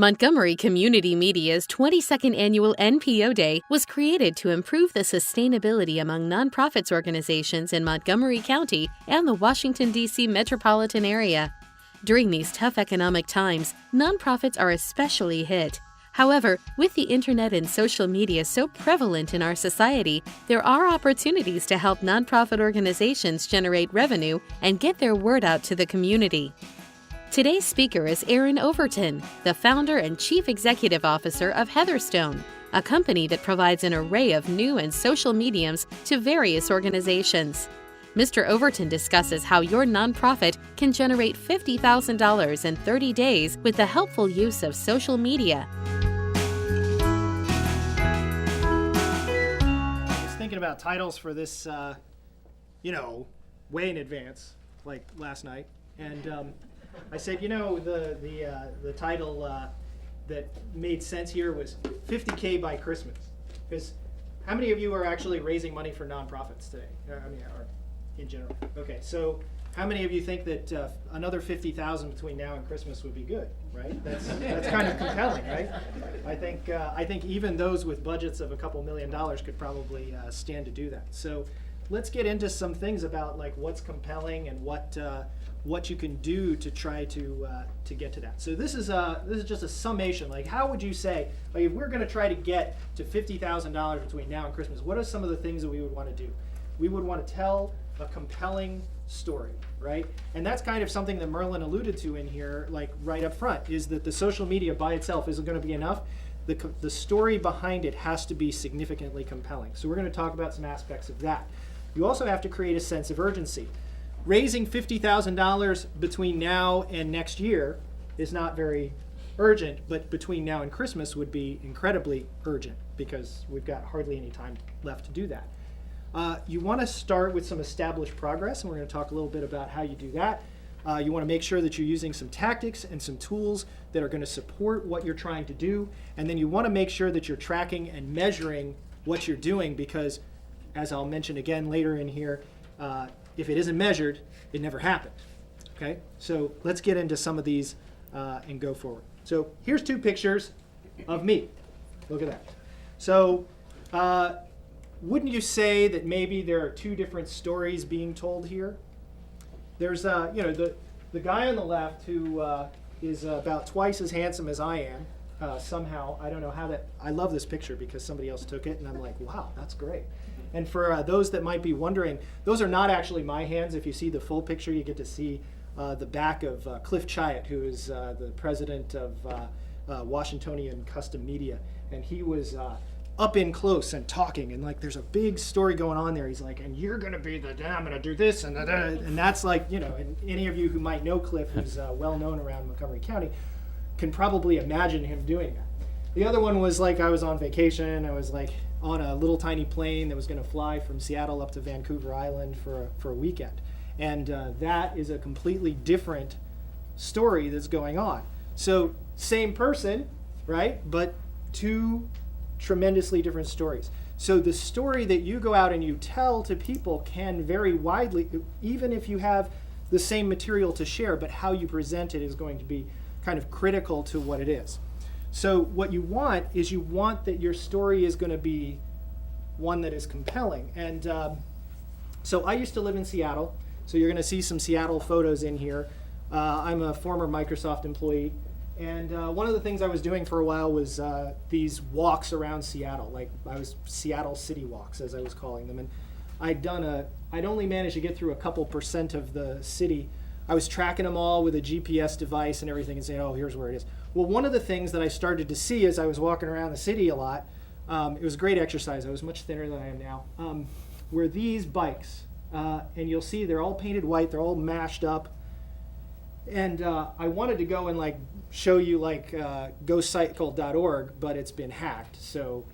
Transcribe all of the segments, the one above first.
Montgomery Community Media's 22nd annual NPO Day was created to improve the sustainability among nonprofits organizations in Montgomery County and the Washington, D.C. metropolitan area. During these tough economic times, nonprofits are especially hit. However, with the internet and social media so prevalent in our society, there are opportunities to help nonprofit organizations generate revenue and get their word out to the community. Today's speaker is Aaron Overton, the founder and chief executive officer of Heatherstone, a company that provides an array of new and social mediums to various organizations. Mr. Overton discusses how your nonprofit can generate $50,000 in 30 days with the helpful use of social media. I was thinking about titles for this, way in advance, like last night, and I said, the title that made sense here was 50K by Christmas. Because how many of you are actually raising money for nonprofits today? Or in general. Okay, so how many of you think that another 50,000 between now and Christmas would be good, right? That's kind of compelling, right? I think even those with budgets of a couple $1 million could probably stand to do that. So let's get into some things about like what's compelling and what you can do to try to get to that. So this is just a summation. Like, how would you say, like, if we're going to try to get to $50,000 between now and Christmas, what are some of the things that we would want to do? We would want to tell a compelling story, right? And that's kind of something that Merlin alluded to in here, like right up front, is that the social media by itself isn't going to be enough. The story behind it has to be significantly compelling. So we're going to talk about some aspects of that. You also have to create a sense of urgency. Raising $50,000 between now and next year is not very urgent, but between now and Christmas would be incredibly urgent because we've got hardly any time left to do that. You want to start with some established progress, and we're going to talk a little bit about how you do that. You want to make sure that you're using some tactics and some tools that are going to support what you're trying to do, and then you want to make sure that you're tracking and measuring what you're doing because, as I'll mention again later in here, if it isn't measured, it never happened. Okay, so let's get into some of these and go forward. So here's two pictures of me. Look at that. So wouldn't you say that maybe there are two different stories being told here? There's the guy on the left who is about twice as handsome as I am. Somehow, I don't know how that. I love this picture because somebody else took it, and I'm like, wow, that's great. And for those that might be wondering, those are not actually my hands. If you see the full picture, you get to see the back of Cliff Chiat, who is the president of Washingtonian Custom Media. And he was up in close and talking, and like there's a big story going on there. He's like, and you're going to be I'm going to do this, and that's like, and any of you who might know Cliff, who's well known around Montgomery County, can probably imagine him doing that. The other one was like I was on vacation. I was like on a little tiny plane that was going to fly from Seattle up to Vancouver Island for a weekend. And that is a completely different story that's going on. So same person, right? But two tremendously different stories. So the story that you go out and you tell to people can vary widely, even if you have the same material to share, but how you present it is going to be kind of critical to what it is. So what you want is that your story is going to be one that is compelling. And so I used to live in Seattle, so you're going to see some Seattle photos in here. I'm a former Microsoft employee, and one of the things I was doing for a while was these walks around Seattle, like I was Seattle City Walks, as I was calling them. And I'd only managed to get through a couple % of the city. I was tracking them all with a GPS device and everything and saying, oh, here's where it is. Well, one of the things that I started to see as I was walking around the city a lot, it was great exercise. I was much thinner than I am now, were these bikes. And you'll see they're all painted white. They're all mashed up. And I wanted to go and like show you like gocycle.org, but it's been hacked, so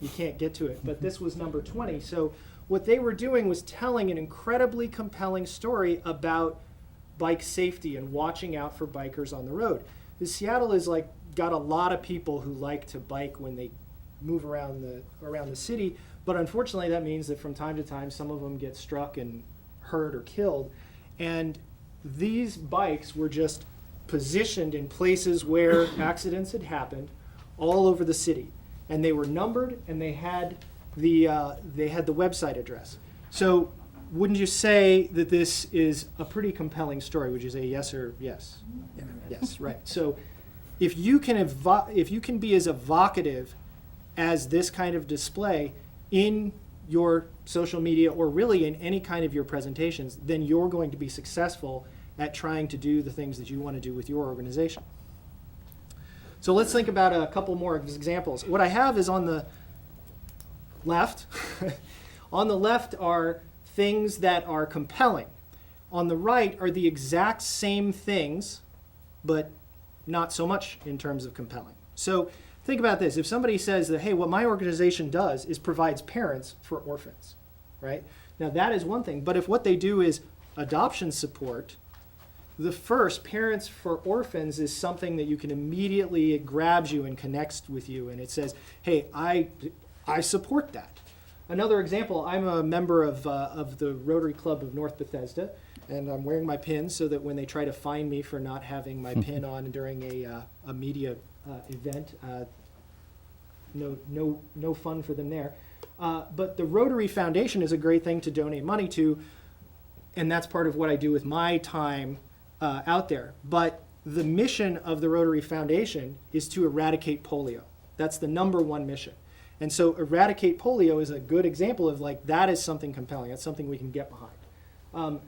you can't get to it. But this was number 20. So what they were doing was telling an incredibly compelling story about bike safety and watching out for bikers on the road. Seattle is like got a lot of people who like to bike when they move around the city, but unfortunately that means that from time to time some of them get struck and hurt or killed. And these bikes were just positioned in places where accidents had happened all over the city. And they were numbered, and they had the website address. So wouldn't you say that this is a pretty compelling story? Would you say yes or yes? Yeah. Yes, right. So if you can be as evocative as this kind of display in your social media or really in any kind of your presentations, then you're going to be successful at trying to do the things that you want to do with your organization. So let's think about a couple more examples. What I have is on the left. On the left are things that are compelling. On the right are the exact same things, but not so much in terms of compelling. So think about this. If somebody says that, hey, what my organization does is provides parents for orphans, right? Now that is one thing, but if what they do is adoption support, the first, Parents for Orphans, is something that you can immediately, it grabs you and connects with you, and it says, hey, I support that. Another example, I'm a member of the Rotary Club of North Bethesda, and I'm wearing my pin so that when they try to fine me for not having my pin on during a media event, no fun for them there. But the Rotary Foundation is a great thing to donate money to, and that's part of what I do with my time out there. But the mission of the Rotary Foundation is to eradicate polio. That's the #1 mission. And so eradicate polio is a good example of that is something compelling. That's something we can get behind.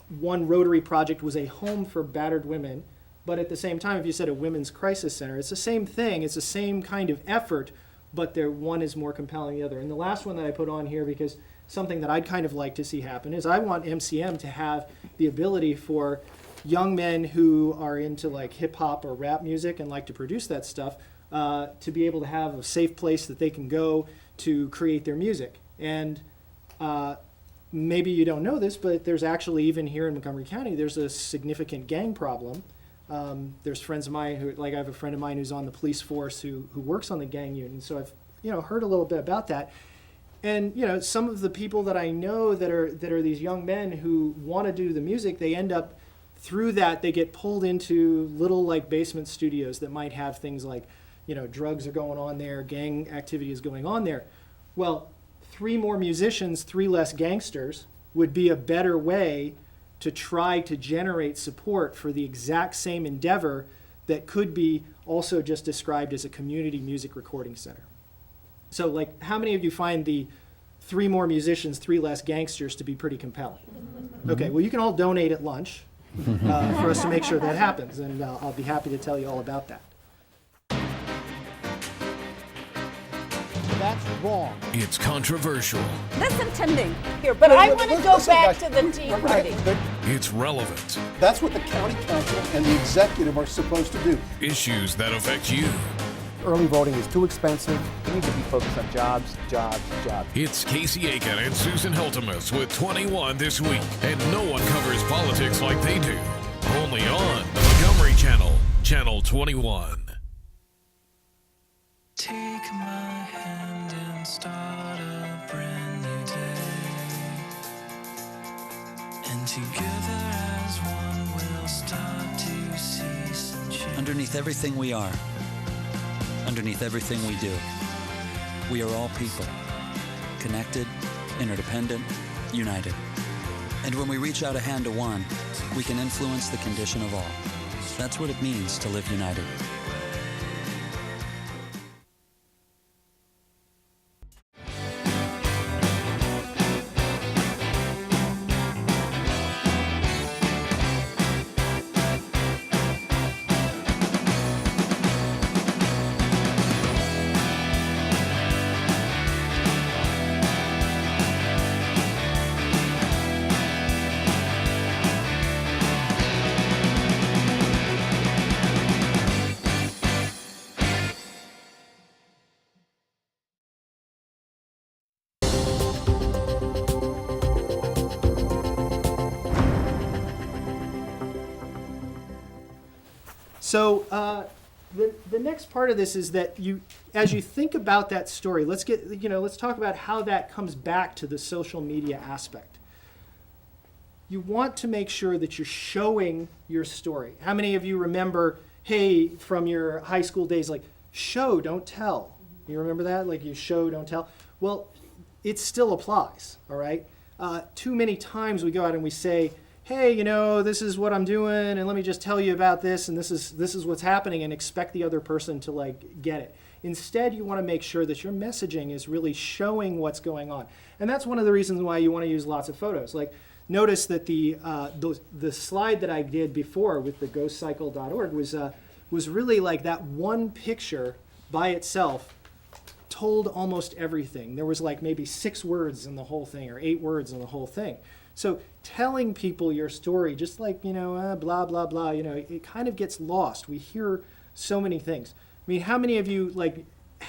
One Rotary project was a home for battered women, but at the same time, if you said a women's crisis center, it's the same thing. It's the same kind of effort, but one is more compelling than the other. And the last one that I put on here, because something that I'd kind of like to see happen, is I want MCM to have the ability for young men who are into hip hop or rap music and like to produce that stuff, to be able to have a safe place that they can go to create their music. And maybe you don't know this, but there's actually, even here in Montgomery County, there's a significant gang problem. There's friends of mine I have a friend of mine who's on the police force who works on the gang unit. So I've heard a little bit about that. And some of the people that I know that are these young men who want to do the music, they end up through that, they get pulled into little basement studios that might have things like, drugs are going on there, gang activity is going on there. Well, 3 more musicians, 3 less gangsters would be a better way to try to generate support for the exact same endeavor that could be also just described as a community music recording center. So how many of you find the 3 more musicians, 3 less gangsters to be pretty compelling? Okay, well, you can all donate at lunch for us to make sure that happens, and I'll be happy to tell you all about that. That's wrong. It's controversial. Listen to me here, but I want to go back to the Tea Party. It's relevant. That's what the county council and the executive are supposed to do. Issues that affect you. Early voting is too expensive. We need to be focused on jobs, jobs, jobs. It's Casey Aiken and Susan Hiltemus with 21 this week. And no one covers politics like they do. Only on the Montgomery Channel, Channel 21. Take my hand and start a brand new day. And together as one we'll start to see some change. Underneath everything we are, underneath everything we do, we are all people, connected, interdependent, united. And when we reach out a hand to one, we can influence the condition of all. That's what it means to live united. So the next part of this is that as you think about that story, let's talk about how that comes back to the social media aspect. you want to make sure that you're showing your story. How many of you remember, hey, from your high school days, like, show, don't tell? You remember that? Like, you show, don't tell? Well, it still applies, all right? Too many times we go out and we say, hey, you know, this is what I'm doing, and let me just tell you about this, and this is what's happening, and expect the other person to, like, get it. Instead, you want to make sure that your messaging is really showing what's going on. And that's one of the reasons why you want to use lots of photos. Like, notice that the slide that I did before with the ghostcycle.org was really like that one picture by itself told almost everything. There was like maybe 6 words in the whole thing, or 8 words in the whole thing. So telling people your story, just like, you know, blah, blah, blah, you know, it kind of gets lost. We hear so many things. I mean, how many of you like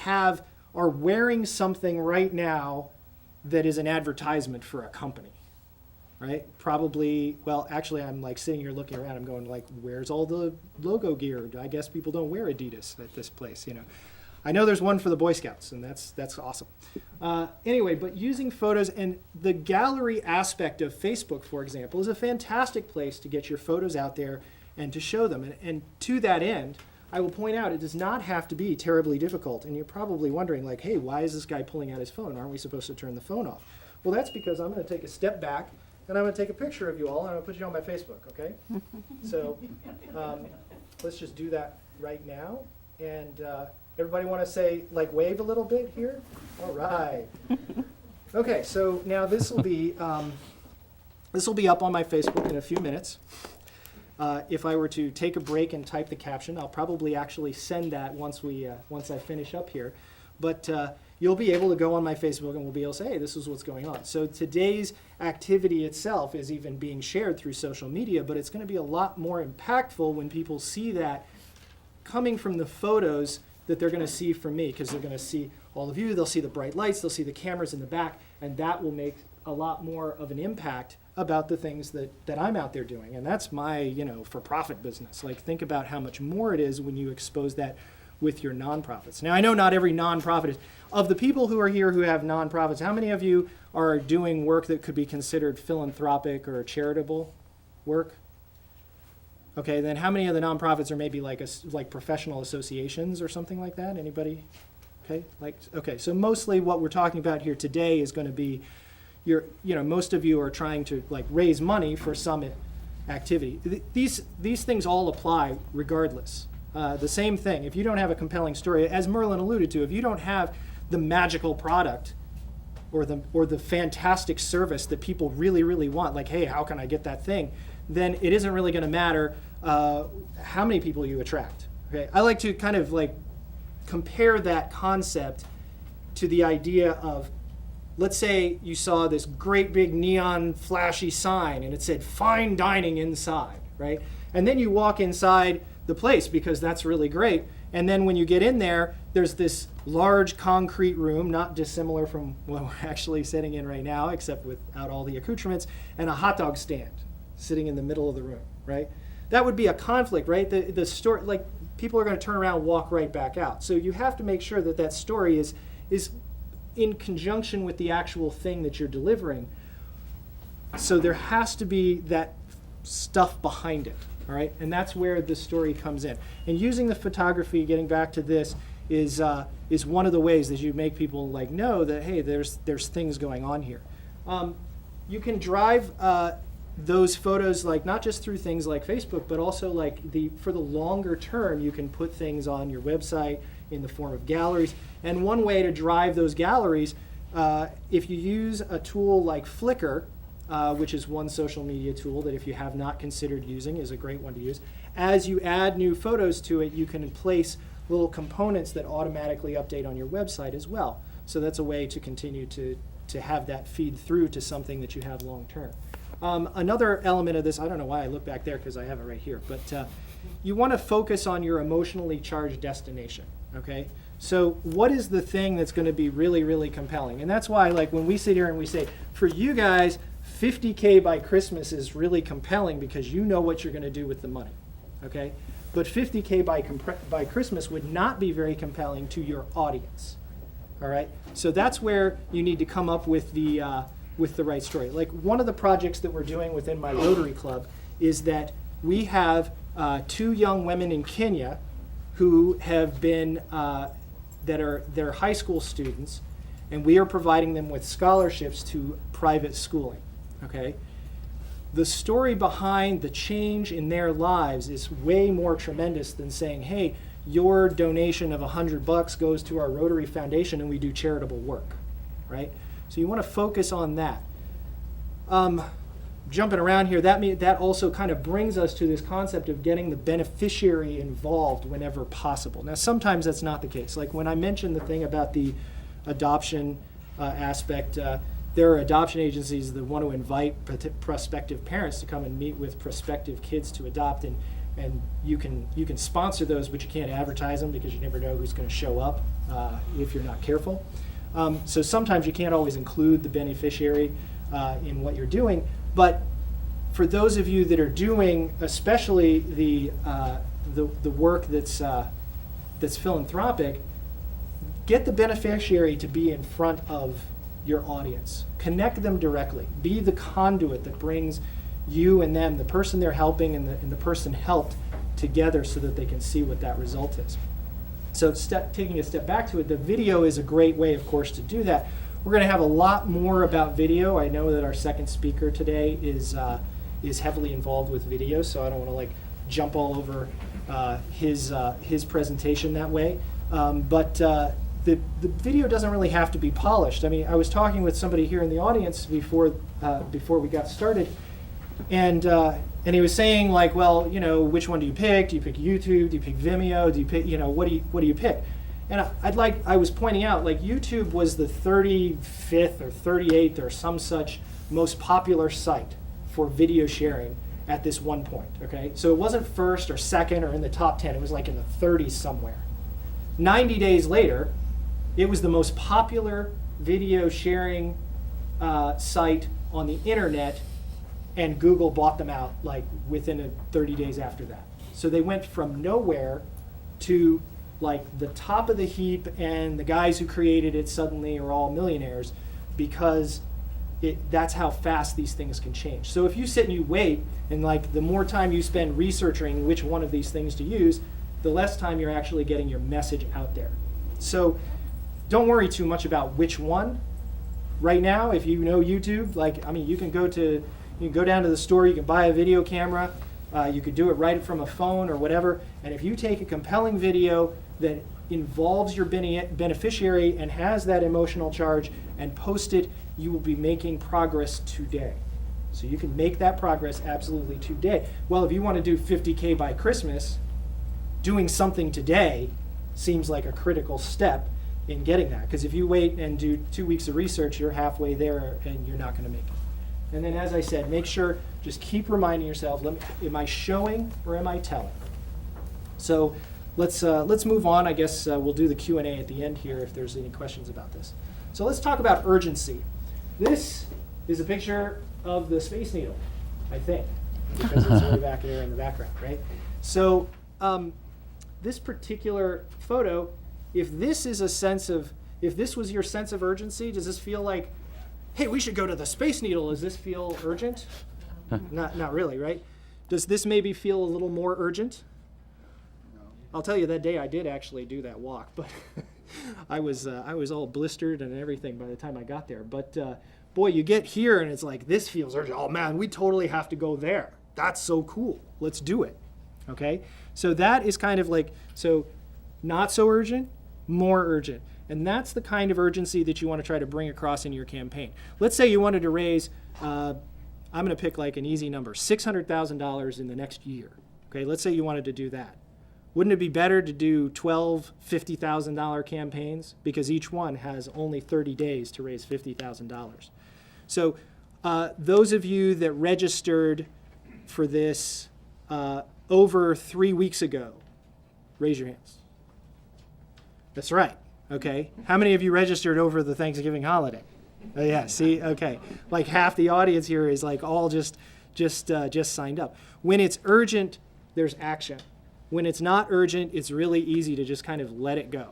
are wearing something right now that is an advertisement for a company, right? Probably, well, actually, I'm like sitting here looking around, I'm going like, where's all the logo gear? I guess people don't wear Adidas at this place, you know. I know there's one for the Boy Scouts, and that's awesome. Anyway, but using photos and the gallery aspect of Facebook, for example, is a fantastic place to get your photos out there and to show them. And to that end, I will point out it does not have to be terribly difficult. And you're probably wondering, like, hey, why is this guy pulling out his phone? Aren't we supposed to turn the phone off? Well, that's because I'm going to take a step back, and I'm going to take a picture of you all, and I'm going to put you on my Facebook, okay? So let's just do that right now. And everybody want to say, like, wave a little bit here? All right. Okay, so now this will be up on my Facebook in a few minutes. If I were to take a break and type the caption, I'll probably actually send that once I finish up here. But you'll be able to go on my Facebook and we'll be able to say, hey, this is what's going on. So today's activity itself is even being shared through social media, but it's going to be a lot more impactful when people see that coming from the photos that they're going to see from me, because they're going to see all of you, they'll see the bright lights, they'll see the cameras in the back, and that will make a lot more of an impact about the things that I'm out there doing. And that's my, you know, for-profit business. Like, think about how much more it is when you expose that with your nonprofits. Now, I know not every nonprofit is. Of the people who are here who have nonprofits, how many of you are doing work that could be considered philanthropic or charitable work? Okay, then how many of the nonprofits are maybe like professional associations or something like that? Anybody? Okay, so mostly what we're talking about here today is going to be most of you are trying to like raise money for some activity. These things all apply regardless. The same thing. If you don't have a compelling story, as Merlin alluded to, if you don't have the magical product or the fantastic service that people really, really want, like, hey, how can I get that thing? Then it isn't really going to matter how many people you attract. Okay, I like to kind of like compare that concept to the idea of, let's say you saw this great big neon flashy sign and it said fine dining inside, right? And then you walk inside the place because that's really great. And then when you get in there, there's this large concrete room, not dissimilar from what we're actually sitting in right now, except without all the accoutrements, and a hot dog stand sitting in the middle of the room, right? That would be a conflict, right? The story, like, people are going to turn around and walk right back out. So you have to make sure that that story is in conjunction with the actual thing that you're delivering. So there has to be that stuff behind it, all right? And that's where the story comes in. And using the photography, getting back to this, is one of the ways that you make people like know that, hey, there's things going on here. You can drive those photos, like, not just through things like Facebook, but also like for the longer term, you can put things on your website in the form of galleries. And one way to drive those galleries, if you use a tool like Flickr, which is one social media tool that if you have not considered using is a great one to use, as you add new photos to it, you can place little components that automatically update on your website as well. So that's a way to continue to have that feed through to something that you have long term. Another element of this, I don't know why I look back there because I have it right here, but you want to focus on your emotionally charged destination, okay? So what is the thing that's going to be really, really compelling? And that's why, like, when we sit here and we say, for you guys, $50K by Christmas is really compelling because you know what you're going to do with the money, okay? But $50K by Christmas would not be very compelling to your audience, all right? So that's where you need to come up with the with the right story. Like one of the projects that we're doing within my Rotary Club is that we have 2 young women in Kenya who have been, they're high school students, and we are providing them with scholarships to private schooling, okay? The story behind the change in their lives is way more tremendous than saying, hey, your donation of $100 goes to our Rotary Foundation and we do charitable work, right? So you want to focus on that. Jumping around here, that also kind of brings us to this concept of getting the beneficiary involved whenever possible. Now, sometimes that's not the case. Like when I mentioned the thing about the adoption aspect, there are adoption agencies that want to invite prospective parents to come and meet with prospective kids to adopt, and you can sponsor those, but you can't advertise them because you never know who's going to show up if you're not careful. So sometimes you can't always include the beneficiary in what you're doing, but for those of you that are doing, especially the work that's philanthropic, get the beneficiary to be in front of your audience. Connect them directly. Be the conduit that brings you and them, the person they're helping and the person helped, together so that they can see what that result is. So taking a step back to it, the video is a great way, of course, to do that. We're going to have a lot more about video. I know that our second speaker today is heavily involved with video, so I don't want to jump all over his presentation that way. But the video doesn't really have to be polished. I mean, I was talking with somebody here in the audience before we got started, and he was saying well, which one do you pick? Do you pick YouTube? Do you pick Vimeo? Do you pick, what do you pick? And I was pointing out, YouTube was the 35th or 38th or some such most popular site for video sharing at this one point. Okay, so it wasn't first or second or in the top 10. It was in the 30s somewhere. 90 days later, it was the most popular video sharing site on the internet, and Google bought them out within 30 days after that. So they went from nowhere to the top of the heap, and the guys who created it suddenly are all millionaires because that's how fast these things can change. So if you sit and you wait, and the more time you spend researching which one of these things to use, the less time you're actually getting your message out there. So don't worry too much about which one. Right now, if you know YouTube, you can go down to the store, you can buy a video camera, you could do it right from a phone or whatever, and if you take a compelling video that involves your beneficiary and has that emotional charge and post it, you will be making progress today. So you can make that progress absolutely today. Well, if you want to do 50K by Christmas, doing something today seems like a critical step in getting that, because if you wait and do 2 weeks of research, you're halfway there and you're not going to make it. And then, as I said, make sure, just keep reminding yourself, am I showing or am I telling? So let's move on. I guess we'll do the Q&A at the end here if there's any questions about this. So let's talk about urgency. This is a picture of the Space Needle, I think, because it's way back there in the background, right? So this particular photo, if this was your sense of urgency, does this feel like, hey, we should go to the Space Needle? Does this feel urgent? Not really, right? Does this maybe feel a little more urgent? No. I'll tell you, that day I did actually do that walk, but I was all blistered and everything by the time I got there. But boy, you get here and it's this feels urgent. Oh man, we totally have to go there. That's so cool. Let's do it. Okay? So that is kind of so not so urgent, more urgent. And that's the kind of urgency that you want to try to bring across in your campaign. Let's say you wanted to raise, I'm going to pick an easy number, $600,000 in the next year. Okay, let's say you wanted to do that. Wouldn't it be better to do 12 $50,000 campaigns? Because each one has only 30 days to raise $50,000. So those of you that registered for this over 3 weeks ago, raise your hands. That's right. Okay. How many of you registered over the Thanksgiving holiday? Oh, yeah. See. Okay. Half the audience here is all just signed up. When it's urgent, there's action. When it's not urgent, it's really easy to just kind of let it go.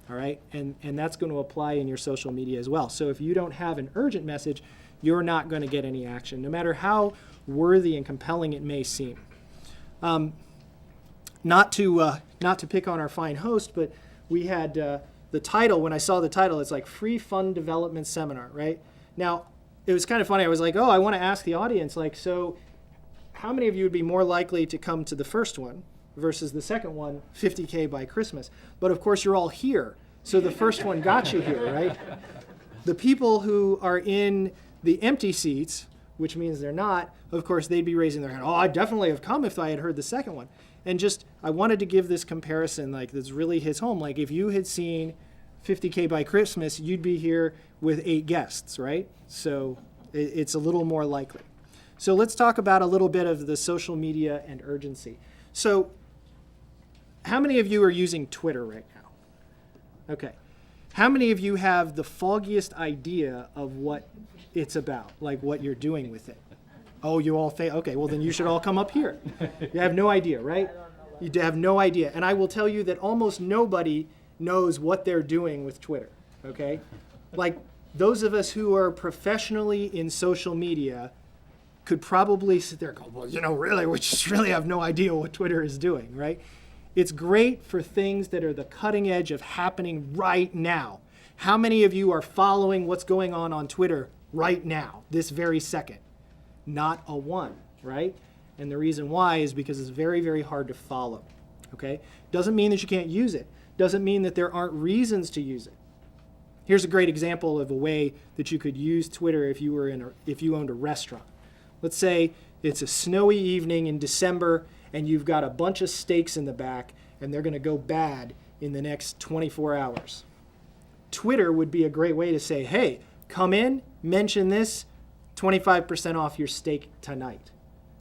All right. And that's going to apply in your social media as well. So if you don't have an urgent message, you're not going to get any action, no matter how worthy and compelling it may seem. Not to pick on our fine host, but we had the title. When I saw the title, it's like Free Fund Development Seminar, right? Now, it was kind of funny. I was like, oh, I want to ask the audience, like, so how many of you would be more likely to come to the first one versus the second one, 50K by Christmas? But of course, you're all here. So the first one got you here, right? The people who are in the empty seats, which means they're not, of course, they'd be raising their hand. Oh, I'd definitely have come if I had heard the second one. And just, I wanted to give this comparison, like, this really hits home. Like, if you had seen 50K by Christmas, you'd be here with 8 guests, right? So it's a little more likely. So let's talk about a little bit of the social media and urgency. So how many of you are using Twitter right now? Okay. How many of you have the foggiest idea of what it's about, like what you're doing with it? Oh, you all okay, well then you should all come up here. You have no idea, right? You have no idea. And I will tell you that almost nobody knows what they're doing with Twitter, okay? Like, those of us who are professionally in social media could probably sit there and go, well, you know, really, we just really have no idea what Twitter is doing, right? It's great for things that are the cutting edge of happening right now. How many of you are following what's going on Twitter right now, this very second? Not a one, right? And the reason why is because it's very, very hard to follow, okay? Doesn't mean that you can't use it. Doesn't mean that there aren't reasons to use it. Here's a great example of a way that you could use Twitter if you owned a restaurant. Let's say it's a snowy evening in December and you've got a bunch of steaks in the back and they're going to go bad in the next 24 hours. Twitter would be a great way to say, hey, come in, mention this, 25% off your steak tonight.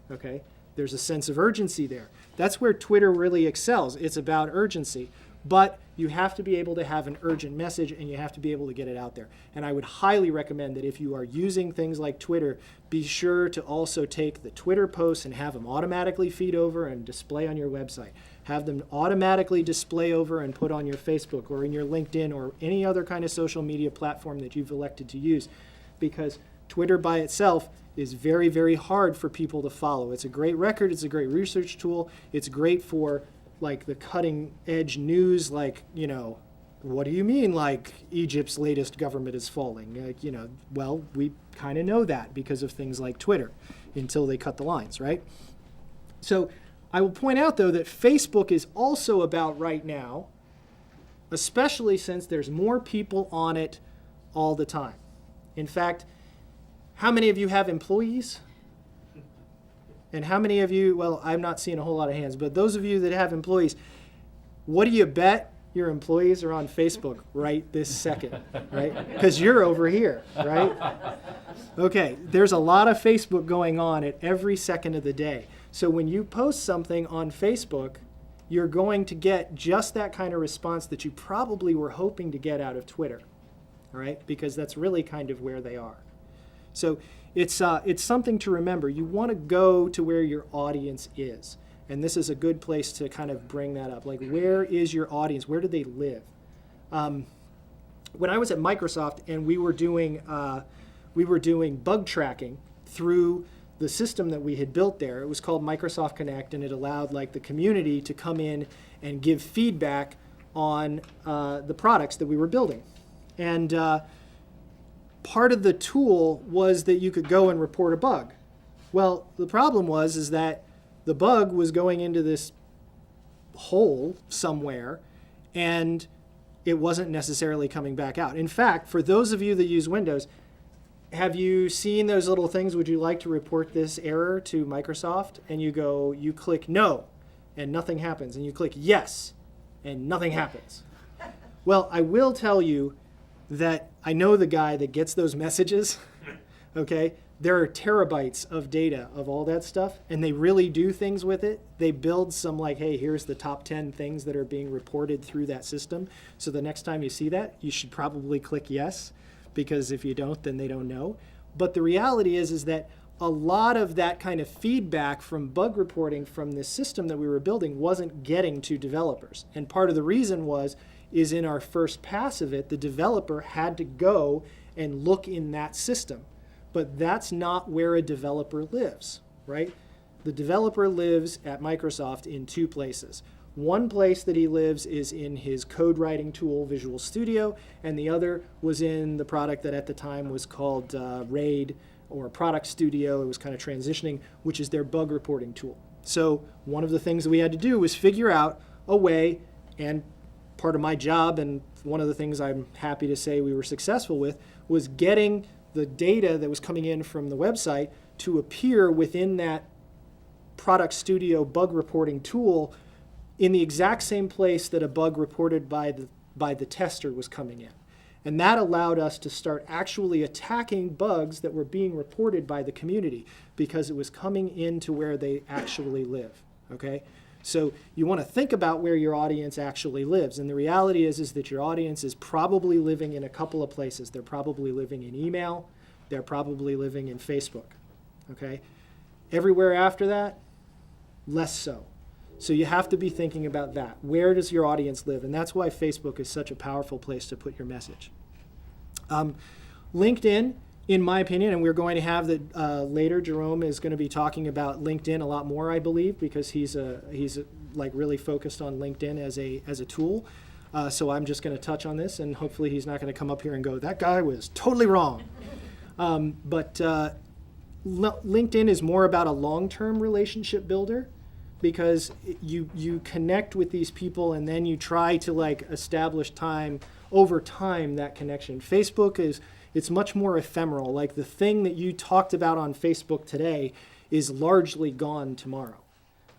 Okay? There's a sense of urgency there. That's where Twitter really excels. It's about urgency. But you have to be able to have an urgent message and you have to be able to get it out there. And I would highly recommend that if you are using things like Twitter, be sure to also take the Twitter posts and have them automatically feed over and display on your website. Have them automatically display over and put on your Facebook or in your LinkedIn or any other kind of social media platform that you've elected to use. Because Twitter by itself is very, very hard for people to follow. It's a great record. It's a great research tool. It's great for like the cutting edge news, like, you know, what do you mean like Egypt's latest government is falling? Like, you know, well, we kind of know that because of things like Twitter until they cut the lines, right? So I will point out, though, that Facebook is also about right now, especially since there's more people on it all the time. In fact, how many of you have employees? And how many of you, well, I'm not seeing a whole lot of hands, but those of you that have employees, what do you bet your employees are on Facebook right this second, right? Because you're over here, right? Okay, there's a lot of Facebook going on at every second of the day. So when you post something on Facebook, you're going to get just that kind of response that you probably were hoping to get out of Twitter, all right? Because that's really kind of where they are. So it's something to remember. You want to go to where your audience is. And this is a good place to kind of bring that up. Like, where is your audience? Where do they live? When I was at Microsoft and we were doing bug tracking through the system that we had built there, it was called Microsoft Connect, and it allowed like the community to come in and give feedback on the products that we were building. And part of the tool was that you could go and report a bug. Well, the problem is that the bug was going into this hole somewhere, and it wasn't necessarily coming back out. In fact, for those of you that use Windows, have you seen those little things, would you like to report this error to Microsoft? And you click no, and nothing happens. And you click yes, and nothing happens. Well, I will tell you that I know the guy that gets those messages, okay? There are terabytes of data of all that stuff, and they really do things with it. They build some like, hey, here's the top 10 things that are being reported through that system. So the next time you see that, you should probably click yes, because if you don't, then they don't know. But the reality is that a lot of that kind of feedback from bug reporting from this system that we were building wasn't getting to developers. And part of the reason is in our first pass of it, the developer had to go and look in that system. but that's not where a developer lives, right? The developer lives at Microsoft in two places. One place that he lives is in his code writing tool, Visual Studio, and the other was in the product that at the time was called RAID, or Product Studio. It was kind of transitioning, which is their bug reporting tool. So one of the things that we had to do was figure out a way, and part of my job, and one of the things I'm happy to say we were successful with, was getting the data that was coming in from the website to appear within that Product Studio bug reporting tool in the exact same place that a bug reported by the tester was coming in. And that allowed us to start actually attacking bugs that were being reported by the community because it was coming into where they actually live, okay? So you want to think about where your audience actually lives. And the reality is that your audience is probably living in a couple of places. They're probably living in email. They're probably living in Facebook, okay? Everywhere after that, less so. So you have to be thinking about that. Where does your audience live? And that's why Facebook is such a powerful place to put your message. LinkedIn, in my opinion, and we're going to have that later, Jerome is going to be talking about LinkedIn a lot more, I believe, because he's like really focused on LinkedIn as a tool. So I'm just going to touch on this, and hopefully he's not going to come up here and go, that guy was totally wrong. But LinkedIn is more about a long-term relationship builder, because you connect with these people and then you try to like establish over time that connection. Facebook it's much more ephemeral. Like the thing that you talked about on Facebook today is largely gone tomorrow.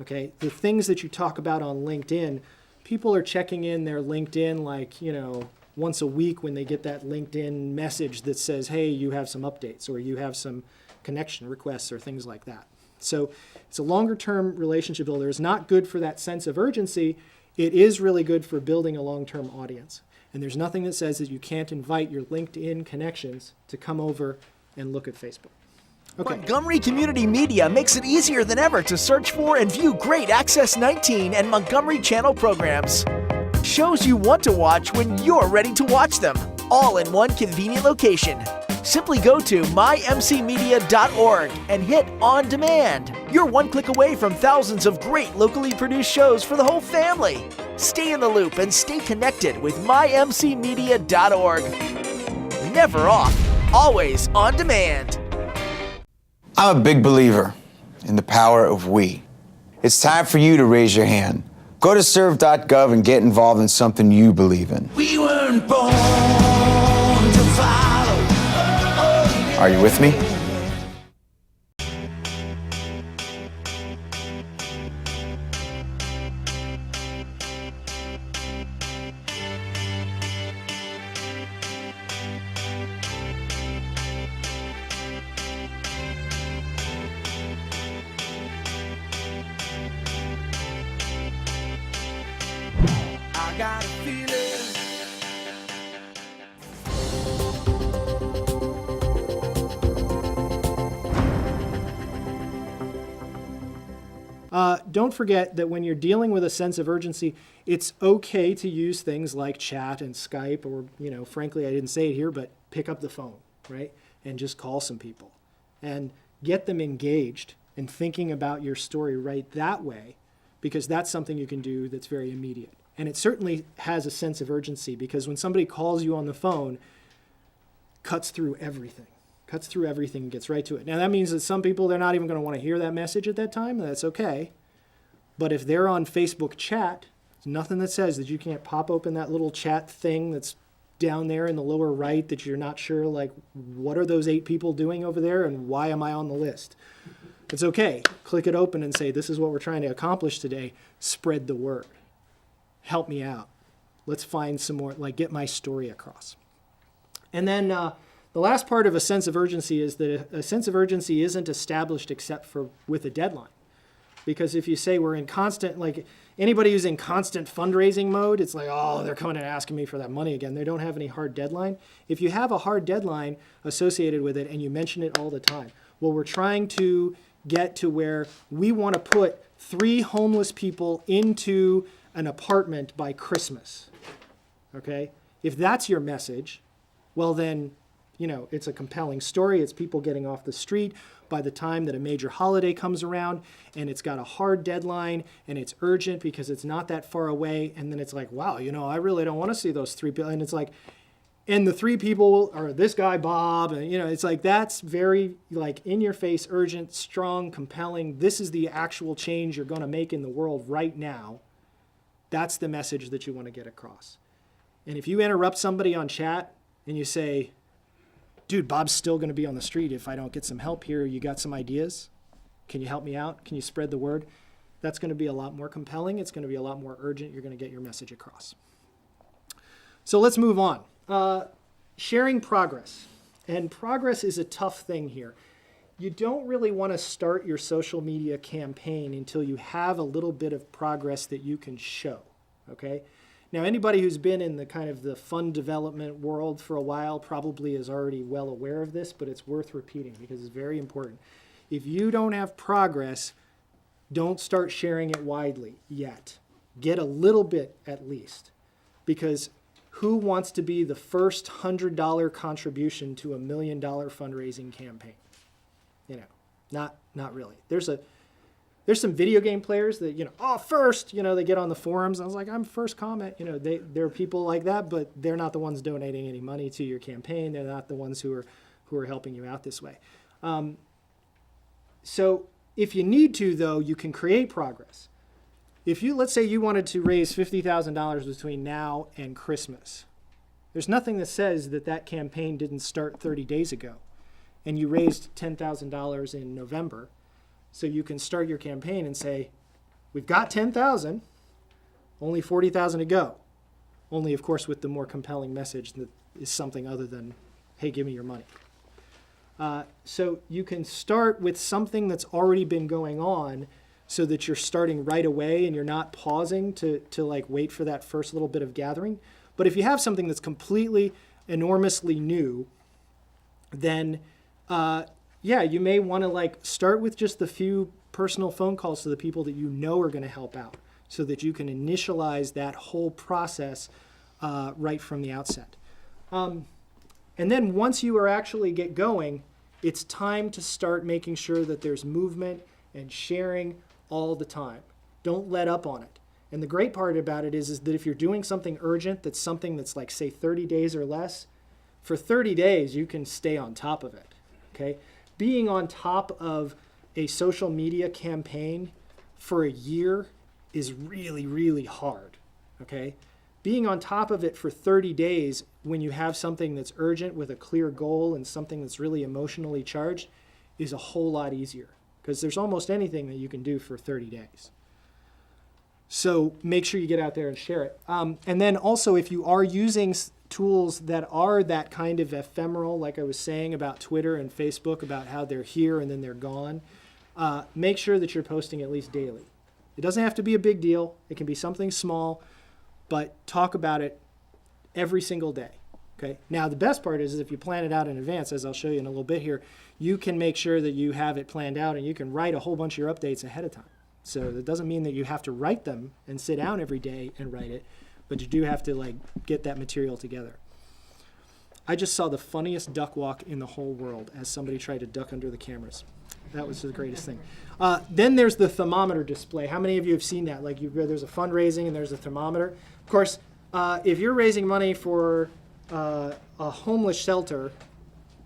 Okay, the things that you talk about on LinkedIn, people are checking in their LinkedIn like, once a week when they get that LinkedIn message that says, hey, you have some updates or you have some connection requests or things like that. So it's a longer-term relationship builder. It's not good for that sense of urgency. It is really good for building a long-term audience. And there's nothing that says that you can't invite your LinkedIn connections to come over and look at Facebook. Okay. Montgomery Community Media makes it easier than ever to search for and view great Access 19 and Montgomery Channel programs. Shows you want to watch when you're ready to watch them, all in one convenient location. Simply go to mymcmedia.org and hit On Demand. You're one click away from thousands of great locally produced shows for the whole family. Stay in the loop and stay connected with mymcmedia.org. Never off, always on demand. I'm a big believer in the power of we. It's time for you to raise your hand. Go to serve.gov and get involved in something you believe in. We weren't born to follow. Are you with me? I got a feeling. Don't forget that when you're dealing with a sense of urgency, it's okay to use things like chat and Skype, or, frankly, I didn't say it here, but pick up the phone, right? And just call some people and get them engaged and thinking about your story right that way, because that's something you can do that's very immediate. And it certainly has a sense of urgency, because when somebody calls you on the phone, cuts through everything and gets right to it. Now that means that some people, they're not even going to want to hear that message at that time, and that's okay. But if they're on Facebook chat, there's nothing that says that you can't pop open that little chat thing that's down there in the lower right that you're not sure, like, what are those 8 people doing over there and why am I on the list? It's okay. Click it open and say, this is what we're trying to accomplish today. Spread the word. Help me out. Let's find some more, get my story across. And then the last part of a sense of urgency is that a sense of urgency isn't established except for with a deadline. Because if you say we're in constant, anybody who's in constant fundraising mode, it's like, oh, they're coming and asking me for that money again. They don't have any hard deadline. If you have a hard deadline associated with it and you mention it all the time, well, we're trying to get to where we want to put 3 homeless people into an apartment by Christmas, okay? If that's your message, well then it's a compelling story. It's people getting off the street by the time that a major holiday comes around, and it's got a hard deadline, and it's urgent because it's not that far away. And then it's like, wow, I really don't want to see those 3 people. And it's like, and the 3 people are this guy, Bob, and it's like, that's very like in your face, urgent, strong, compelling. This is the actual change you're going to make in the world right now. That's the message that you want to get across. And if you interrupt somebody on chat and you say, dude, Bob's still going to be on the street if I don't get some help here. You got some ideas? Can you help me out? Can you spread the word? That's going to be a lot more compelling. It's going to be a lot more urgent. You're going to get your message across. So let's move on. Sharing progress. And progress is a tough thing here. You don't really want to start your social media campaign until you have a little bit of progress that you can show, okay? Now, anybody who's been in the kind of the fund development world for a while probably is already well aware of this, but it's worth repeating because it's very important. If you don't have progress, don't start sharing it widely yet. Get a little bit at least, because who wants to be the first $100 contribution to $1 million fundraising campaign? Not really. There's some video game players that, first, they get on the forums. I was like, I'm first comment. There are people like that, but they're not the ones donating any money to your campaign. They're not the ones who are helping you out this way. So if you need to, though, you can create progress. Let's say you wanted to raise $50,000 between now and Christmas. There's nothing that says that campaign didn't start 30 days ago, and you raised $10,000 in November. So you can start your campaign and say, we've got 10,000, only 40,000 to go. Only, of course, with the more compelling message that is something other than, hey, give me your money. So you can start with something that's already been going on so that you're starting right away and you're not pausing to like wait for that first little bit of gathering. But if you have something that's completely, enormously new, then you may want to start with just the few personal phone calls to the people that are going to help out so that you can initialize that whole process right from the outset. And then once you are actually get going, it's time to start making sure that there's movement and sharing all the time. Don't let up on it. And the great part about it is that if you're doing something urgent, that's something that's like, say, 30 days or less, for 30 days, you can stay on top of it, okay? Being on top of a social media campaign for a year is really, really hard, okay? Being on top of it for 30 days when you have something that's urgent with a clear goal and something that's really emotionally charged is a whole lot easier because there's almost anything that you can do for 30 days. So make sure you get out there and share it. And then also if you are using tools that are that kind of ephemeral, like I was saying about Twitter and Facebook, about how they're here and then they're gone, make sure that you're posting at least daily. It doesn't have to be a big deal. It can be something small, but talk about it every single day. Okay. Now, the best part is if you plan it out in advance, as I'll show you in a little bit here, you can make sure that you have it planned out and you can write a whole bunch of your updates ahead of time. So that doesn't mean that you have to write them and sit down every day and write it, but you do have to get that material together. I just saw the funniest duck walk in the whole world as somebody tried to duck under the cameras. That was the greatest thing. Then there's the thermometer display. How many of you have seen that? There's a fundraising and there's a thermometer. Of course, if you're raising money for a homeless shelter,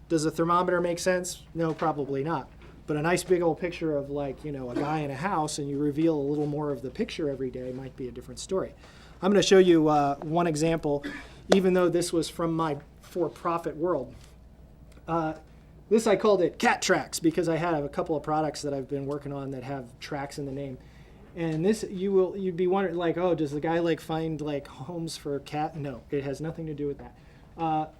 does a thermometer make sense? No, probably not. But a nice big old picture of a guy in a house and you reveal a little more of the picture every day might be a different story. I'm going to show you one example, even though this was from my for-profit world. This I called it cat tracks because I have a couple of products that I've been working on that have tracks in the name. And this, you'd be wondering, oh, does the guy find homes for cat? No, it has nothing to do with that.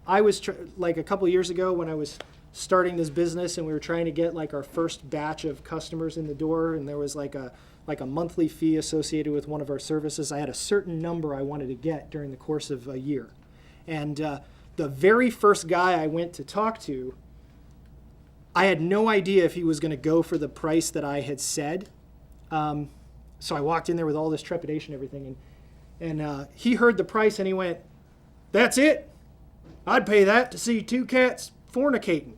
I was a couple years ago when I was starting this business and we were trying to get our first batch of customers in the door, and there was a monthly fee associated with one of our services. I had a certain number I wanted to get during the course of a year. And the very first guy I went to talk to, I had no idea if he was going to go for the price that I had said. So I walked in there with all this trepidation and everything, and he heard the price and he went, "That's it?" I'd pay that to see two cats fornicating.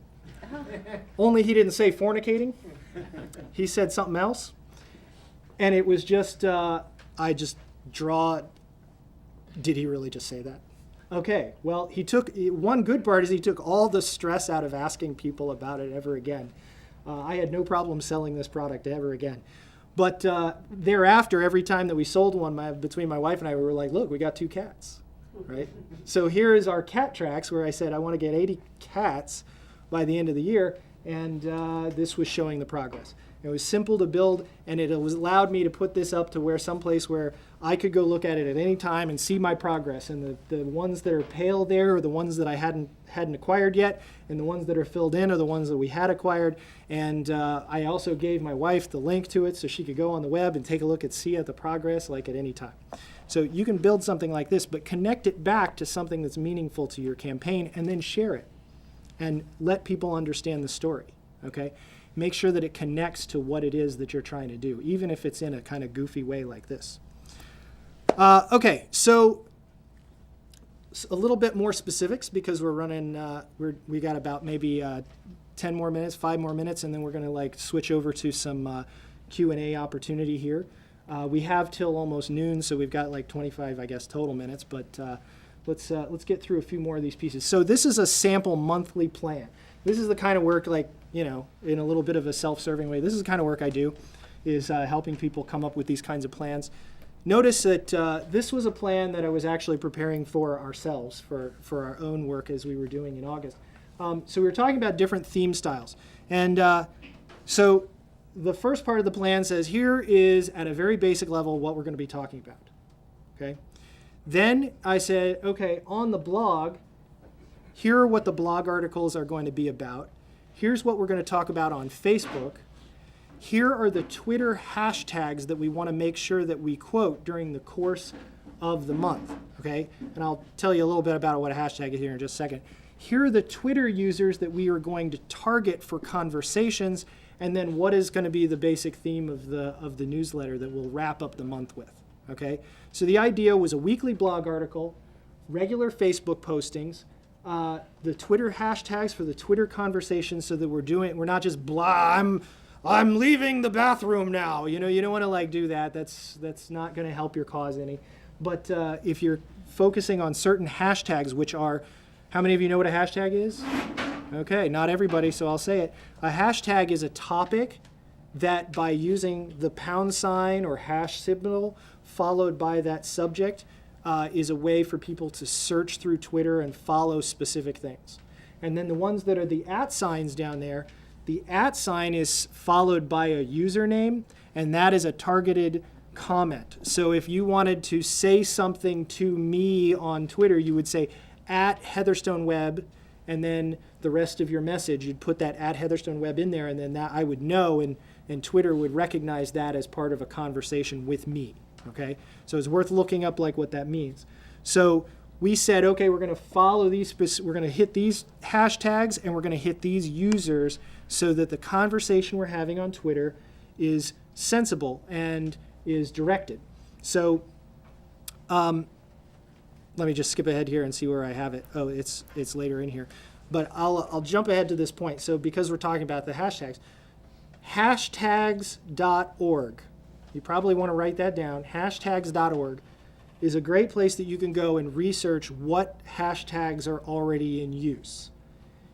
Only he didn't say fornicating. He said something else. And it was just, I just draw. Did he really just say that? Okay, well, one good part is he took all the stress out of asking people about it ever again. I had no problem selling this product ever again. But thereafter, every time that we sold one, between my wife and I, we were like, look, we got two cats, right? So here is our cat tracks where I said I want to get 80 cats by the end of the year, and this was showing the progress. It was simple to build, and it allowed me to put this up to where someplace where I could go look at it at any time and see my progress. And the ones that are pale there are the ones that I hadn't acquired yet, and the ones that are filled in are the ones that we had acquired. And I also gave my wife the link to it so she could go on the web and take a look and see the progress like at any time. So you can build something like this, but connect it back to something that's meaningful to your campaign, and then share it and let people understand the story, okay? Make sure that it connects to what it is that you're trying to do, even if it's in a kind of goofy way like this. Okay, so a little bit more specifics because we're running, we got about maybe 10 more minutes, 5 more minutes, and then we're going to like switch over to some Q&A opportunity here. We have till almost noon, so we've got like 25, I guess, total minutes, but let's get through a few more of these pieces. So this is a sample monthly plan. This is the kind of work, like, you know, in a little bit of a self-serving way, this is the kind of work I do, is helping people come up with these kinds of plans. Notice that this was a plan that I was actually preparing for ourselves, for our own work as we were doing in August. So we were talking about different theme styles. And so the first part of the plan says, here is, at a very basic level, what we're going to be talking about. Okay. Then I said, okay, on the blog, here are what the blog articles are going to be about. Here's what we're going to talk about on Facebook. Here are the Twitter hashtags that we want to make sure that we quote during the course of the month, okay? And I'll tell you a little bit about what a hashtag is here in just a second. Here are the Twitter users that we are going to target for conversations, and then what is going to be the basic theme of the newsletter that we'll wrap up the month with, okay? So the idea was a weekly blog article, regular Facebook postings, the Twitter hashtags for the Twitter conversations, so that we're not just blah, I'm leaving the bathroom now. You know, you don't want to like do that. That's not going to help your cause any. But if you're focusing on certain hashtags, which are, how many of you know what a hashtag is? Okay, not everybody, so I'll say it. A hashtag is a topic that, by using the # or hash symbol followed by that subject, is a way for people to search through Twitter and follow specific things. And then the ones that are the @ down there, the @ is followed by a username, and that is a targeted comment. So if you wanted to say something to me on Twitter, you would say @HeatherstoneWeb, and then the rest of your message, you'd put that @HeatherstoneWeb in there, and then that I would know, and Twitter would recognize that as part of a conversation with me. Okay, so it's worth looking up like what that means. So we said, okay, we're going to follow these, we're going to hit these hashtags, and we're going to hit these users so that the conversation we're having on Twitter is sensible and is directed. So let me just skip ahead here and see where I have it. Oh, it's later in here. But I'll jump ahead to this point. So because we're talking about the hashtags, hashtags.org. You probably want to write that down. Hashtags.org is a great place that you can go and research what hashtags are already in use.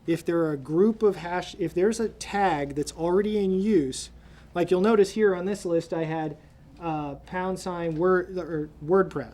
If there are a group of if there's a tag that's already in use, like you'll notice here on this list, I had #WordPress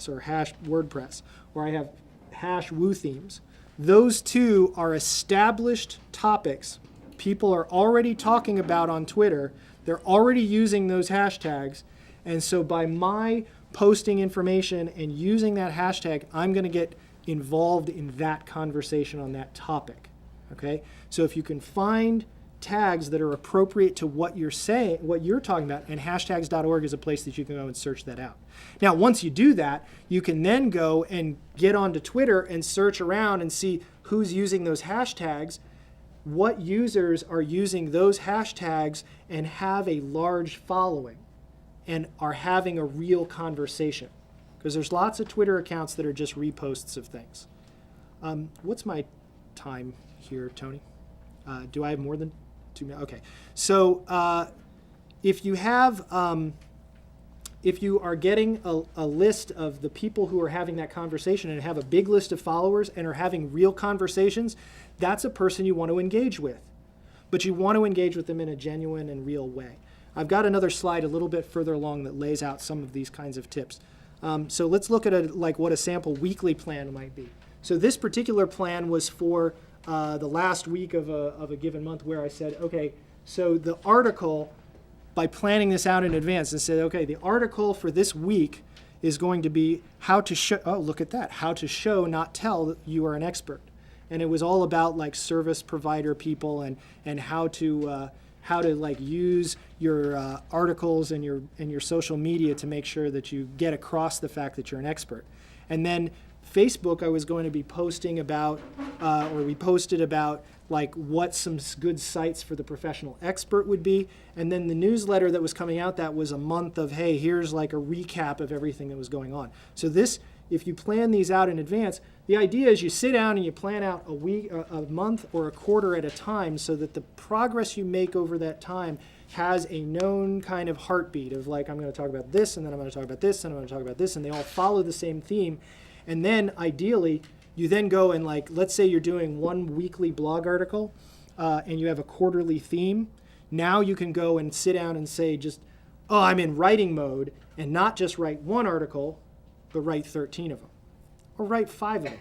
or #WordPress, or I have #WooThemes. Those two are established topics people are already talking about on Twitter. They're already using those hashtags. And so by my posting information and using that hashtag, I'm going to get involved in that conversation on that topic. Okay? So if you can find tags that are appropriate to what you're saying, what you're talking about, and hashtags.org is a place that you can go and search that out. Now, once you do that, you can then go and get onto Twitter and search around and see who's using those hashtags, what users are using those hashtags and have a large following and are having a real conversation. Because there's lots of Twitter accounts that are just reposts of things. What's my time here, Tony? Do I have more than 2 minutes? Okay. So if you have, if you are getting a list of the people who are having that conversation and have a big list of followers and are having real conversations, that's a person you want to engage with. But you want to engage with them in a genuine and real way. I've got another slide a little bit further along that lays out some of these kinds of tips. So let's look at what a sample weekly plan might be. So this particular plan was for the last week of a given month, where I said, okay, so the article, by planning this out in advance, and said, okay, the article for this week is going to be how to show, oh, look at that, how to show, not tell that you are an expert. And it was all about like service provider people and how to like use your articles and your social media to make sure that you get across the fact that you're an expert. And then Facebook, I was going to be posting about, or we posted about like what some good sites for the professional expert would be. And then the newsletter that was coming out, that was a month of, hey, here's like a recap of everything that was going on. So this, if you plan these out in advance, the idea is you sit down and you plan out a week, a month, or a quarter at a time, so that the progress you make over that time has a known kind of heartbeat of like, I'm going to talk about this, and then I'm going to talk about this, and I'm going to talk about this, and they all follow the same theme. And then ideally, you then go and like, let's say you're doing one weekly blog article and you have a quarterly theme. Now you can go and sit down and say just, oh, I'm in writing mode, and not just write one article, but write 13 of them. Or write 5 of them,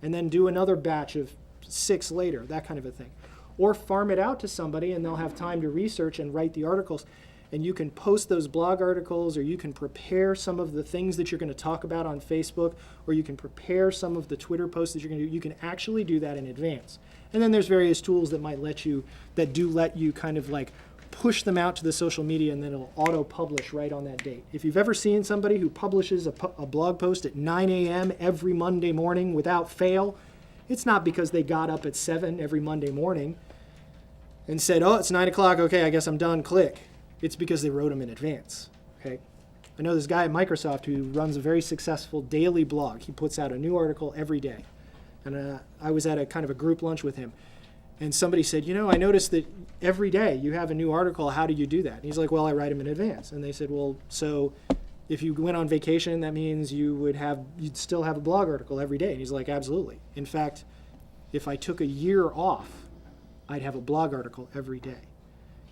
and then do another batch of 6 later, that kind of a thing. Or farm it out to somebody, and they'll have time to research and write the articles. And you can post those blog articles, or you can prepare some of the things that you're going to talk about on Facebook, or you can prepare some of the Twitter posts that you're going to do. You can actually do that in advance. And then there's various tools that might let you kind of like push them out to the social media, and then it'll auto-publish right on that date. If you've ever seen somebody who publishes a blog post at 9 a.m. every Monday morning without fail, it's not because they got up at 7 every Monday morning and said, oh, it's 9 o'clock, okay, I guess I'm done, click. It's because they wrote them in advance, okay? I know this guy at Microsoft who runs a very successful daily blog. He puts out a new article every day. And I was at a kind of a group lunch with him. And somebody said, I noticed that every day you have a new article. How do you do that? And he's like, well, I write them in advance. And they said, well, so if you went on vacation, that means you'd still have a blog article every day. And he's like, absolutely. In fact, if I took a year off, I'd have a blog article every day.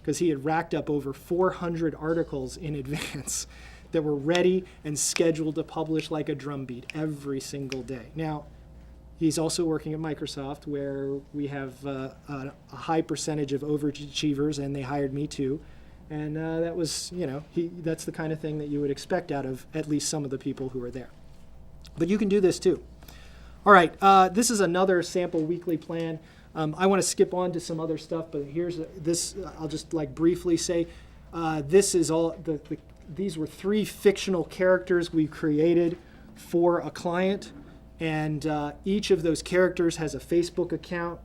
Because he had racked up over 400 articles in advance that were ready and scheduled to publish like a drumbeat every single day. Now, he's also working at Microsoft, where we have a high percentage of overachievers, and they hired me too. And that was, that's the kind of thing that you would expect out of at least some of the people who are there. But you can do this too. All right, this is another sample weekly plan. I want to skip on to some other stuff, but here's this. I'll just like briefly say, this is all. These were 3 fictional characters we created for a client, and each of those characters has a Facebook account,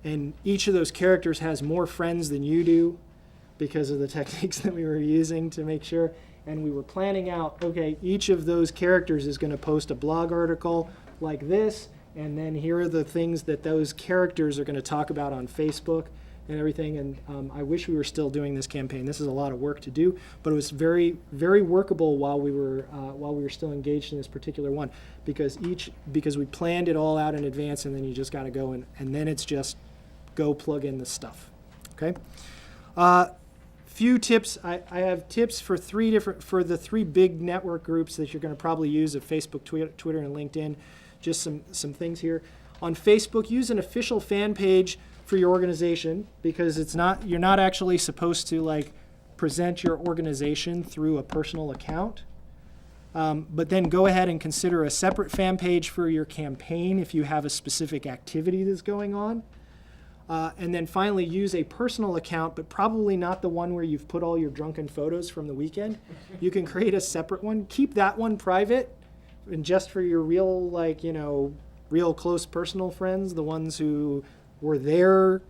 and each of those characters has more friends than you do, because of the techniques that we were using to make sure. And we were planning out, okay, each of those characters is going to post a blog article like this. And then here are the things that those characters are going to talk about on Facebook and everything. And I wish we were still doing this campaign. This is a lot of work to do, but it was very, very workable while we were still engaged in this particular one, because we planned it all out in advance, and then you just got to go and then it's just go plug in the stuff. Okay. Few tips. I have tips for the 3 big network groups that you're going to probably use of Facebook, Twitter, and LinkedIn. Just some things here. On Facebook, use an official fan page for your organization, because you're not actually supposed to like present your organization through a personal account. But then go ahead and consider a separate fan page for your campaign if you have a specific activity that's going on. And then finally, use a personal account, but probably not the one where you've put all your drunken photos from the weekend. You can create a separate one. Keep that one private, and just for your real, real close personal friends, the ones who were there,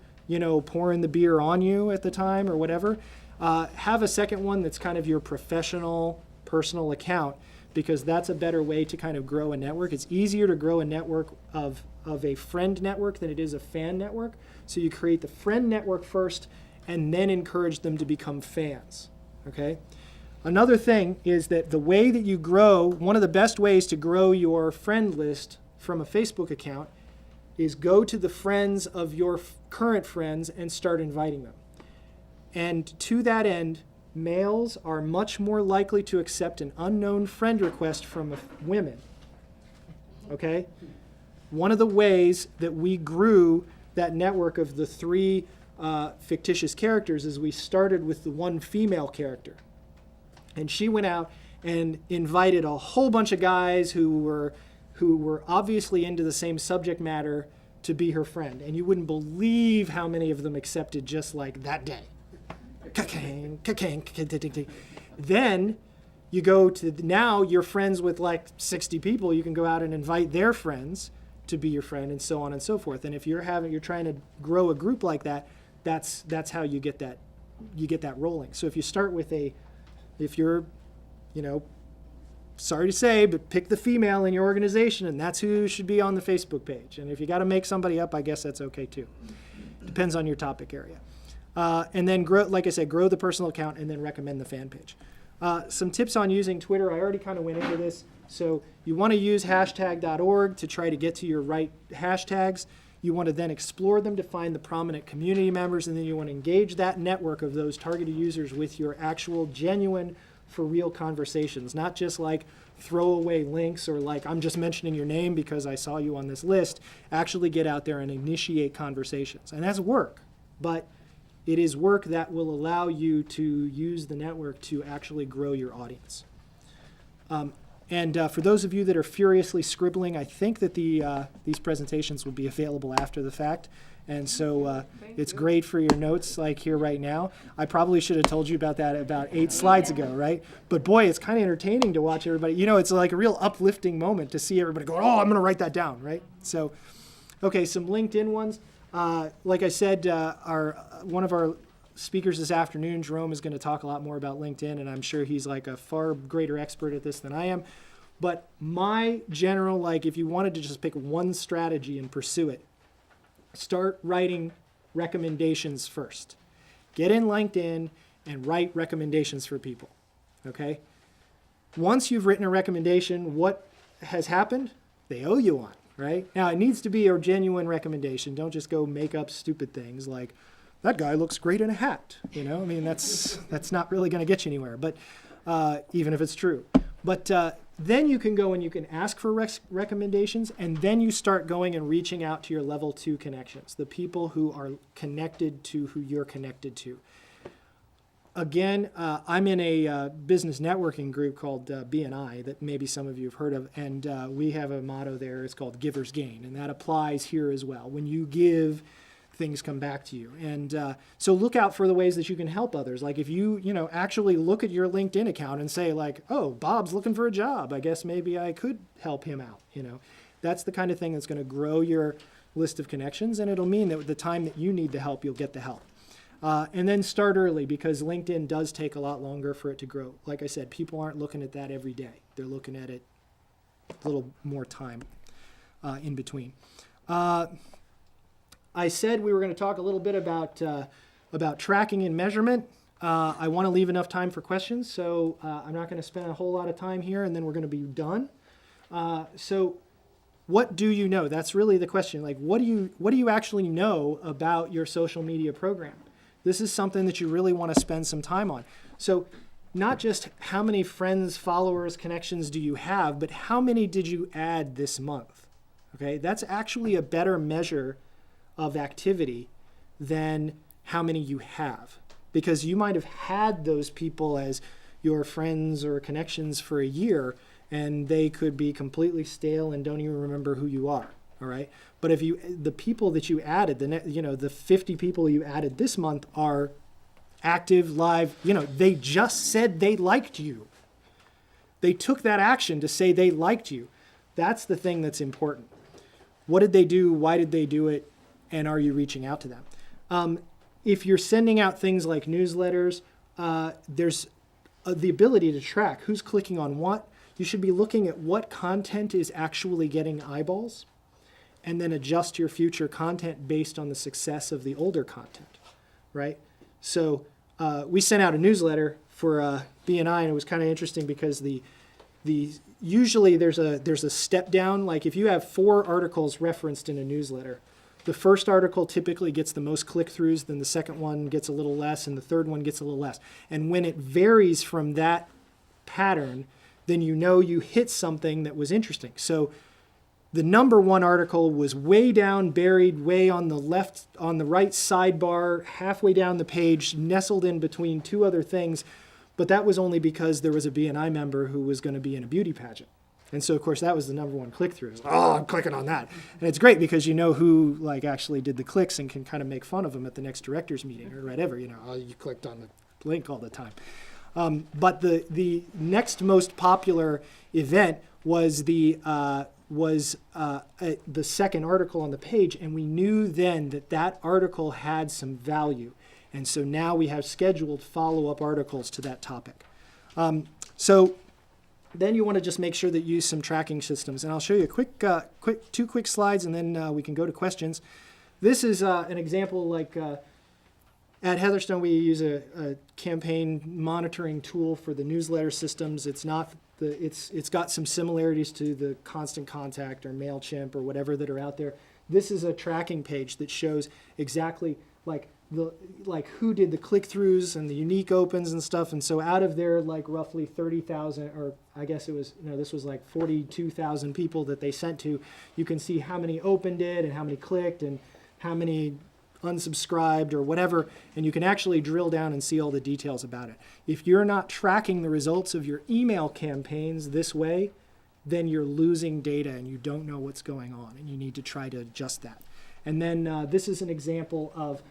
pouring the beer on you at the time or whatever. Have a second one that's kind of your professional personal account, because that's a better way to kind of grow a network. It's easier to grow a network of a friend network than it is a fan network. So you create the friend network first and then encourage them to become fans, okay? Another thing is that the way that you grow, one of the best ways to grow your friend list from a Facebook account is go to the friends of your current friends and start inviting them. And to that end, males are much more likely to accept an unknown friend request from women, okay? One of the ways that we grew that network of the 3 fictitious characters is we started with the one female character. And she went out and invited a whole bunch of guys who were obviously into the same subject matter to be her friend. And you wouldn't believe how many of them accepted just like that day. Then you go to, now you're friends with like 60 people. You can go out and invite their friends to be your friend, and so on and so forth. And if you're trying to grow a group like that, that's how you get that rolling. So if you start with if you're, sorry to say, but pick the female in your organization, and that's who should be on the Facebook page. And if you got to make somebody up, I guess that's okay too. Depends on your topic area. And then grow, like I said, grow the personal account and then recommend the fan page. Some tips on using Twitter. I already kind of went into this. So you want to use hashtag.org to try to get to your right hashtags. You want to then explore them to find the prominent community members, and then you want to engage that network of those targeted users with your actual genuine, for real conversations, not just like throwaway links or like I'm just mentioning your name because I saw you on this list. Actually get out there and initiate conversations. And that's work, but it is work that will allow you to use the network to actually grow your audience. And for those of you that are furiously scribbling, I think that these presentations will be available after the fact. And so it's great for your notes like here right now. I probably should have told you about that about 8 slides ago, right? But boy, it's kind of entertaining to watch everybody. It's like a real uplifting moment to see everybody go, oh, I'm going to write that down, right? So, okay, some LinkedIn ones. Like I said, one of our speakers this afternoon, Jerome, is going to talk a lot more about LinkedIn, and I'm sure he's like a far greater expert at this than I am. But my general, like if you wanted to just pick one strategy and pursue it, start writing recommendations first. Get in LinkedIn and write recommendations for people, okay? Once you've written a recommendation, what has happened? They owe you one, right? Now, it needs to be a genuine recommendation. Don't just go make up stupid things like, that guy looks great in a hat, that's not really going to get you anywhere, but even if it's true. But then you can go and you can ask for recommendations, and then you start going and reaching out to your level 2 connections, the people who are connected to who you're connected to. Again, I'm in a business networking group called BNI that maybe some of you have heard of, and we have a motto there. It's called Giver's Gain, and that applies here as well. When you give, things come back to you. And so look out for the ways that you can help others. Like if you actually look at your LinkedIn account and say like, oh, Bob's looking for a job. I guess maybe I could help him out. That's the kind of thing that's going to grow your list of connections, and it'll mean that the time that you need the help, you'll get the help. And then start early, because LinkedIn does take a lot longer for it to grow. Like I said, people aren't looking at that every day. They're looking at it a little more time in between. I said we were going to talk a little bit about tracking and measurement. I want to leave enough time for questions, so I'm not going to spend a whole lot of time here, and then we're going to be done. So what do you know? That's really the question. Like, what do you actually know about your social media program? This is something that you really want to spend some time on. So not just how many friends, followers, connections do you have, but how many did you add this month? Okay, that's actually a better measure of activity than how many you have, because you might have had those people as your friends or connections for a year, and they could be completely stale and don't even remember who you are. All right, but if the people that you added, the 50 people you added this month are active, live. They just said they liked you. They took that action to say they liked you. That's the thing that's important. What did they do? Why did they do it? And are you reaching out to them? If you're sending out things like newsletters, there's the ability to track who's clicking on what. you should be looking at what content is actually getting eyeballs, and then adjust your future content based on the success of the older content, right? So we sent out a newsletter for BNI, and it was kind of interesting because usually there's a step down. Like if you have 4 articles referenced in a newsletter, the first article typically gets the most click-throughs, then the second one gets a little less, and the third one gets a little less. And when it varies from that pattern, then you know you hit something that was interesting. So the number 1 article was way down, buried way on the right sidebar, halfway down the page, nestled in between 2 other things. But that was only because there was a BNI member who was going to be in a beauty pageant. And so, of course, that was the number 1 click-through. Oh, I'm clicking on that. And it's great because you know who actually did the clicks and can kind of make fun of them at the next director's meeting or whatever. You clicked on the link all the time. But the next most popular event was the second article on the page, and we knew then that article had some value. And so now we have scheduled follow-up articles to that topic. So then you want to just make sure that you use some tracking systems. And I'll show you a two quick slides, and then we can go to questions. This is an example at Heatherstone, we use a campaign monitoring tool for the newsletter systems. It's got some similarities to the Constant Contact or MailChimp or whatever that are out there. This is a tracking page that shows exactly who did the click-throughs and the unique opens and stuff. And so out of there, roughly 30,000, or I guess this was 42,000 people that they sent to, you can see how many opened it and how many clicked and how many unsubscribed or whatever, and you can actually drill down and see all the details about it. If you're not tracking the results of your email campaigns this way, then you're losing data and you don't know what's going on, and you need to try to adjust that. And then this is an example of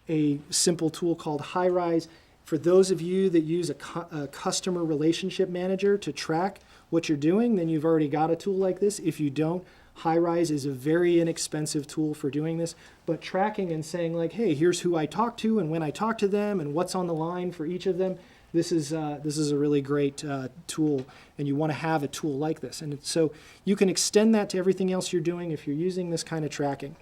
a simple tool called HighRise. For those of you that use a customer relationship manager to track what you're doing, then you've already got a tool like this. If you don't, HighRise is a very inexpensive tool for doing this, but tracking and saying hey, here's who I talked to and when I talked to them and what's on the line for each of them, this is a really great tool, and you want to have a tool like this. And so you can extend that to everything else you're doing if you're using this kind of tracking.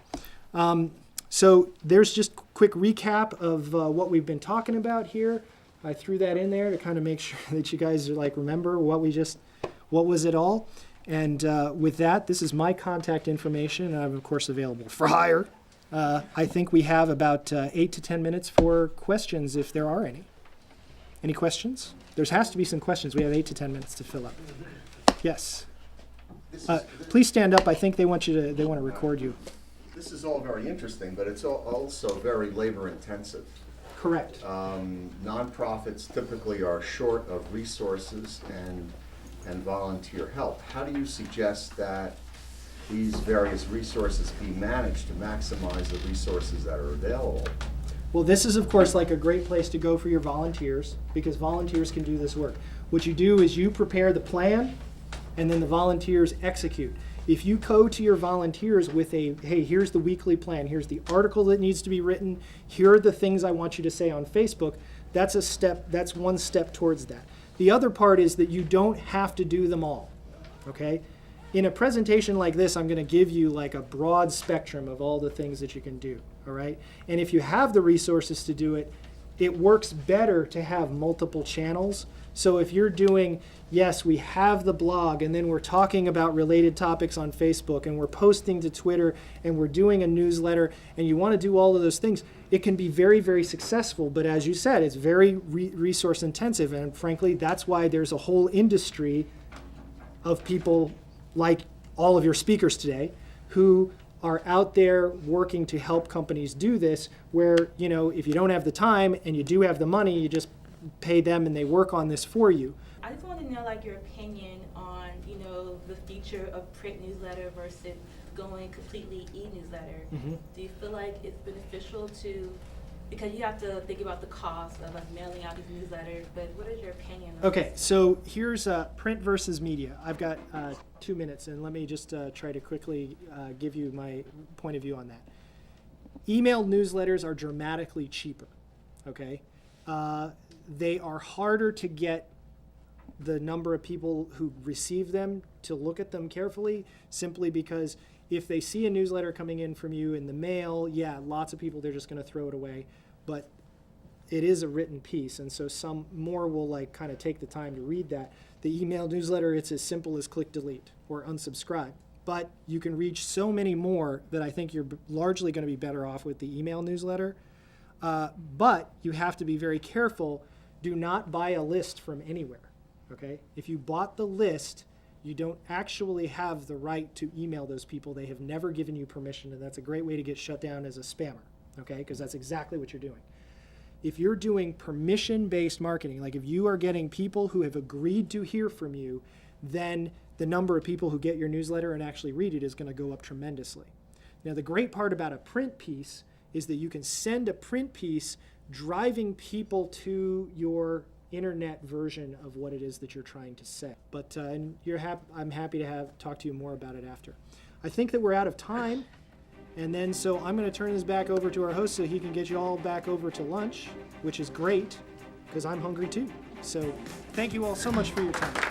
So there's just a quick recap of what we've been talking about here. I threw that in there to kind of make sure that you guys remember what was it all. And with that, this is my contact information, and I'm, of course, available for hire. I think we have about 8 to 10 minutes for questions, if there are any. Any questions? There has to be some questions. We have 8 to 10 minutes to fill up. Yes. Please stand up. I think they want to record you. This is all very interesting, but it's also very labor-intensive. Correct. Nonprofits typically are short of resources and volunteer help. How do you suggest that these various resources be managed to maximize the resources that are available? Well, this is, of course, a great place to go for your volunteers, because volunteers can do this work. What you do is you prepare the plan, and then the volunteers execute. If you go to your volunteers with hey, here's the weekly plan, here's the article that needs to be written, here are the things I want you to say on Facebook, that's one step towards that. The other part is that you don't have to do them all, okay? In a presentation like this, I'm going to give you a broad spectrum of all the things that you can do, all right? And if you have the resources to do it, it works better to have multiple channels. So if you're doing, yes, we have the blog, and then we're talking about related topics on Facebook, and we're posting to Twitter, and we're doing a newsletter, and you want to do all of those things, it can be very, very successful. But as you said, it's very resource intensive, and frankly, that's why there's a whole industry of people like all of your speakers today who are out there working to help companies do this, where, if you don't have the time and you do have the money, you just pay them and they work on this for you. I just want to know your opinion on, the future of print newsletter versus going completely e-newsletter. Mm-hmm. Do you feel like it's beneficial because you have to think about the cost of mailing out these newsletters, but what is your opinion on Okay, so here's print versus media. I've got 2 minutes, and let me just try to quickly give you my point of view on that. Emailed newsletters are dramatically cheaper, okay? They are harder to get the number of people who receive them to look at them carefully, simply because if they see a newsletter coming in from you in the mail, yeah, lots of people, they're just going to throw it away. But it is a written piece, and so some more will like kind of take the time to read that. The email newsletter, it's as simple as click delete or unsubscribe. But you can reach so many more that I think you're largely going to be better off with the email newsletter. But you have to be very careful. Do not buy a list from anywhere, okay? If you bought the list, you don't actually have the right to email those people. They have never given you permission, and that's a great way to get shut down as a spammer, okay? Because that's exactly what you're doing. If you're doing permission-based marketing, like if you are getting people who have agreed to hear from you, then the number of people who get your newsletter and actually read it is going to go up tremendously. Now, the great part about a print piece is that you can send a print piece driving people to your internet version of what it is that you're trying to say. But I'm happy to talk to you more about it after. I think that we're out of time, and then so I'm going to turn this back over to our host so he can get you all back over to lunch, which is great because I'm hungry too. So thank you all so much for your time.